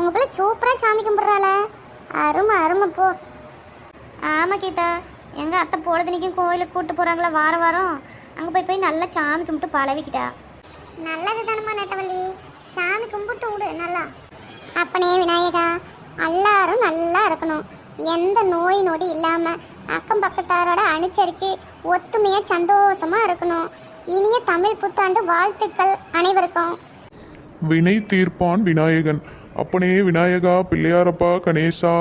உங்க பிள்ளை சூப்பரா சாமி கும்பிடுறாள. அருமை அருமை போ. ஆமாம் கீதா, எங்கள் அத்தை பொழுதுனிக்கும் கோயிலுக்கு கூப்பிட்டு போகிறாங்களா வாரம் வாரம். அங்கே போய் நல்லா சாமி கும்பிட்டு பழவிக்கிட்டா. நல்லது தானம்மா நெட்டவள்ளி, சாமி கும்பிட்டு விடு நல்லா. அப்பனே விநாயகா, எல்லாரும் நல்லா இருக்கணும், எந்த நோய் நொடி இல்லாமல் அக்கம் பக்கத்தாரோட அனுசரித்து ஒத்துமையாக சந்தோஷமாக இருக்கணும். இனிய தமிழ் புத்தாண்டு வாழ்த்துக்கள் அனைவருக்கும். வினை தீர்ப்பான் விநாயகன். அப்பனே விநாயகா, பிள்ளையாரப்பா, கணேசா,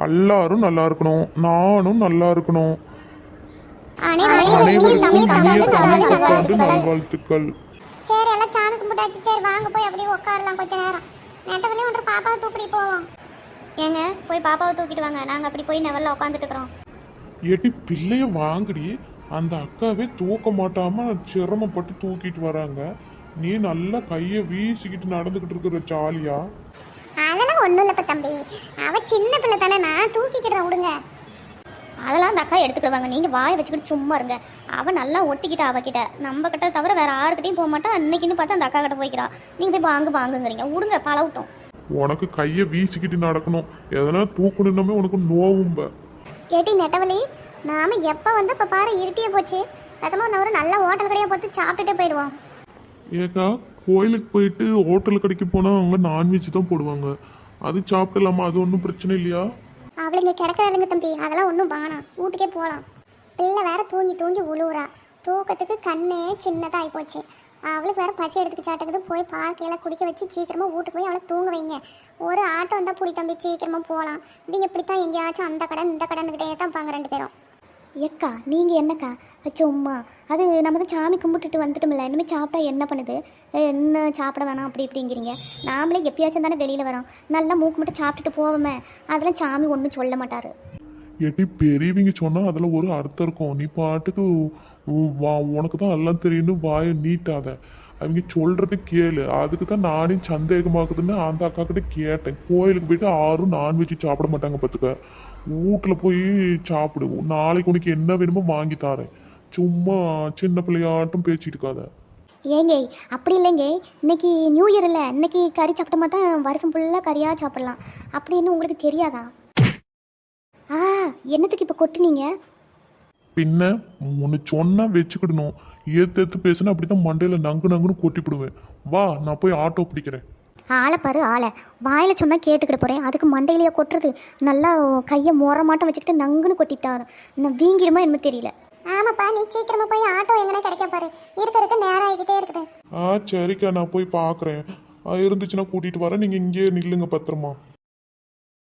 எல்லாரும் நல்லா இருக்கணும், நானும் நல்லா இருக்கணும். அனைவருக்கும் இனிய தமிழ் புத்தாண்டு நல்வாழ்த்துக்கள். சரி, எல்லாம் சாமி கும்பிட்டாச்சு. சரி வாங்க போய் அப்படியே உட்காரலாம் கொஞ்ச நேரம். நெட்டவள்ளி ஒன்று பாப்பாவை தூக்கி போவோம். ஏங்க போய் பாப்பாவை தூக்கிட்டு வாங்க, நாங்கள் அப்படி போய் நெவலில் உட்காந்துட்டு இருக்கிறோம். ஏட்டி பிள்ளைய வாங்கடி, அந்த அக்காவே தூக்க மாட்டாம சிரமப்பட்டு தூக்கிட்டு வராங்க. நீ நல்லா கையை வீசிக்கிட்டு நடந்துக்கிட்டு இருக்கிற ஜாலியா? அதெல்லாம் ஒன்றும் இல்லைப்பா தம்பி, அவ சின்ன பிள்ளை தானே, நான் தூக்கிக்கிறேன் விடுங்க. அதெல்லாம் அந்த அக்கா எடுத்துக்கிடுவாங்க, நீங்கள் வாயை வச்சுக்கிட்டு சும்மா இருங்க. அவள் நல்லா ஒட்டிக்கிட்டா அவகிட்ட, நம்ம கிட்ட தவிர வேறு யாருக்கிட்டையும் போக மாட்டா. இன்னைக்குன்னு பார்த்து அந்த அக்கா கிட்ட போய்க்கிறா. நீங்கள் போய் வாங்குங்கிறீங்க, விடுங்க பழவட்டும். உனக்கு கையை வீசிக்கிட்டு நடக்கணும், எதனா தூக்கணுமே உனக்கு நோவும்ப. கேட்டி நெட்டவள்ளி, நாம எப்போ வந்து இப்போ பாரு இருட்டியே போச்சு. பேசாம ஒரு நல்ல ஹோட்டல் கடையை பார்த்து சாப்பிட்டுட்டே போயிடுவோம். ஏக்கா, கோயிலுக்கு போயிட்டு ஹோட்டல் கடைக்கு போனால் அவங்க நான்வெஜ் தான் போடுவாங்க, அது சாப்பிடலாமா? அது ஒன்றும் பிரச்சனை இல்லையா? அவளுங்க கிடக்கிறாளுங்க தம்பி, அதெல்லாம் ஒன்றும் வேணாம், வீட்டுக்கே போகலாம். பிள்ளை வேற தூங்கி தூங்கி உழுவுறா, தூக்கத்துக்கு கண்ணே சின்னதாக ஆகிப்போச்சு. அவளுக்கு வேற பசி எடுத்துக்கு சாட்டக்குது. போய் பார்க்கையெல்லாம் குடிக்க வச்சு சீக்கிரமாக வீட்டுக்கு போய் அவளை தூங்க வைங்க. ஒரு ஆட்டோ வந்தால் பிடி தம்பி, சீக்கிரமாக போகலாம். நீங்கள் இப்படித்தான் எங்கேயாச்சும் அந்த கடன் இந்த கடன்கிட்டே தான் பாங்க ரெண்டு பேரும். எக்கா நீங்கள் என்னக்கா சும்மா, அது நம்ம தான் சாமி கும்பிட்டுட்டு வந்துட்டோம்ல, இனிமேல் சாப்பிட்டா என்ன பண்ணுது, என்ன சாப்பிட வேணாம் அப்படி இப்படிங்கிறீங்க. நாமளே எப்பயாச்சும் தானே வெளியில் வரோம், நல்லா மூக்கு மட்டும் சாப்பிட்டுட்டு போவோமே. அதெல்லாம் சாமி ஒன்றும் சொல்ல மாட்டார். ஏட்டி பெரியவங்க சொன்னால் அதில் ஒரு அர்த்தம் இருக்கும். நீ பாட்டுக்கு உனக்கு தான் எல்லாம் தெரியும்னு வாயை நீட்டாத. அவங்க சொல்கிறது கேளு. அதுக்கு தான் நானே சந்தேகமாக்குதுன்னு அந்த அக்கா கிட்ட கேட்டேன். கோயிலுக்கு போயிட்டு யாரும் நான்வெஜ் சாப்பிட மாட்டாங்க பார்த்துக்க, வீட்டில் போய் சாப்பிடு. நாளைக்கு உனக்கு என்ன வேணுமோ வாங்கி தாரேன். சும்மா சின்ன பிள்ளையாட்டும் பேசிட்டு இருக்காத. ஏங்க அப்படி இல்லைங்க, இன்னைக்கு நியூ இயர் இல்லை, இன்னைக்கு கறி சாப்பிட்டோமா தான் வருஷம் ஃபுல்லாக கறியாக சாப்பிடலாம் அப்படின்னு உங்களுக்கு தெரியாதா? என்னத்துக்கு இப்போ கொட்டுனீங்க? பின்ன ஒன்று சொன்னால் வச்சுக்கிடணும், ஏற்று பேசுனா அப்படி தான் மண்டையில் நங்குன்னு கொட்டிவிடுவேன். வா, நான் போய் ஆட்டோ பிடிக்கிறேன். ஆளை பாரு ஆளை, வாயில் சொன்னால் கேட்டுக்கிட போகிறேன், அதுக்கு மண்டையிலேயே கொட்டுறது. நல்லா கையை மாட்டம் வச்சுக்கிட்டு நங்குன்னு கொட்டிவிட்டாரு. இன்னும் வீங்கிடுமா என்னமோ தெரியல. ஆமாப்பா, நீ சீக்கிரமாக போய் ஆட்டோ எங்கன்னா கிடைக்க பாரு, இருக்க நேரம் ஆகிக்கிட்டே இருக்குது. சரிக்கா, நான் போய் பார்க்குறேன். இருந்துச்சுன்னா கூட்டிகிட்டு வரேன், நீங்கள் இங்கேயே நில்லுங்க பத்திரமா.